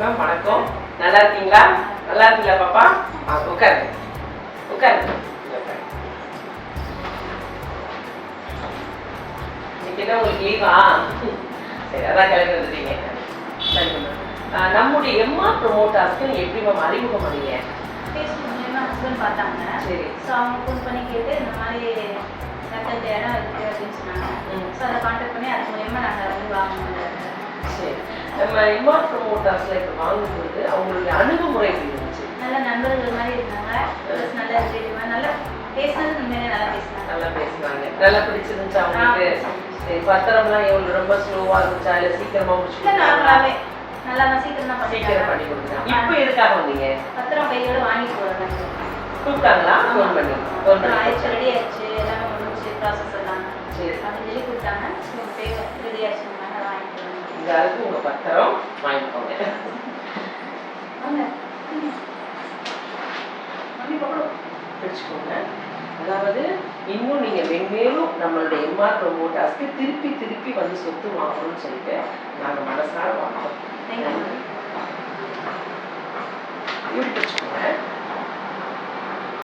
Ma'am வணக்கம். நல்லா இருக்கீங்களா? நல்லா இருக்கீங்களா பாப்பா? உட்காருங்க உட்காருங்க. இன்னைக்கு என்ன உங்களுக்கு லீவா? சரி, அதான் கிளம்பி வந்துட்டீங்க. சரி மேம், நம்முடைய எம்ஆர் ப்ரொமோட்டர்ஸ்க்கு எப்படி மேம் அறிமுகம் பண்ணீங்க? ஃபேஸ்புக் மூலியமாக ஹஸ்பண்ட் பார்த்தாங்க. சரி. ஸோ அவங்க ஃபோன் பண்ணி கேட்டு இந்த மாதிரி இந்த இடம் இருக்குது அப்படின்னு சொன்னாங்க. ஸோ அதை கான்டாக்ட் பண்ணி அது மூலியமாக நாங்கள் வந்து வாங்கணும். சரி, நம்ம எம்ஆர் ப்ரொமோட்டர்ஸில் இப்போ வாங்கும்போது அவங்களுடைய அணுகுமுறை எப்படி இருந்துச்சு? நல்ல நண்பர்கள் மாதிரி இருந்தாங்க. ப்ளஸ் நல்ல ரிலேட்டிவ் நல்லா பேசுனது உண்மையிலே நல்லா பேசினாங்க. நல்லா பேசுவாங்க. நல்லா பிடிச்சிருந்துச்சா அவங்களுக்கு? சரி, பத்திரம்லாம் எவ்வளோ ரொம்ப ஸ்லோவாக இருந்துச்சா இல்லை சீக்கிரமாக இல்லை முடிச்சு? நார்மலாகவே நல்லா சீக்கிரம் தான் சீக்கிரம் பண்ணி கொடுக்குறாங்க. இப்போ எதுக்காக வந்தீங்க? பத்திரம் கையோட வாங்கி போடுறாங்க. கூப்பிட்டாங்களா? ஃபோன் பண்ணி ஆயிடுச்சு, ரெடி ஆயிடுச்சு, எல்லாமே முடிஞ்சு ப்ராசஸ் எல்லாம். சரி, அப்படின்னு சொல்லி கொடுத்தாங்க. ஸோ ரெடி ஆயிடுச்சு, நாங்கள் வாங்கிக்கிறோம். இந்த அளவுக்கு உங்கள் பத்திரம் வாங்கிக்கோங்க. பிடிச்சுக்கோங்க. அதாவது இன்னும் நீங்கள் மென்மேலும் நம்மளுடைய எம்ஆர் ப்ரொமோட்டர்ஸ்க்கு திருப்பி திருப்பி வந்து சொத்து வாங்கணும்னு சொல்லிட்டு நாங்கள் மனசார வாங்குறோம்.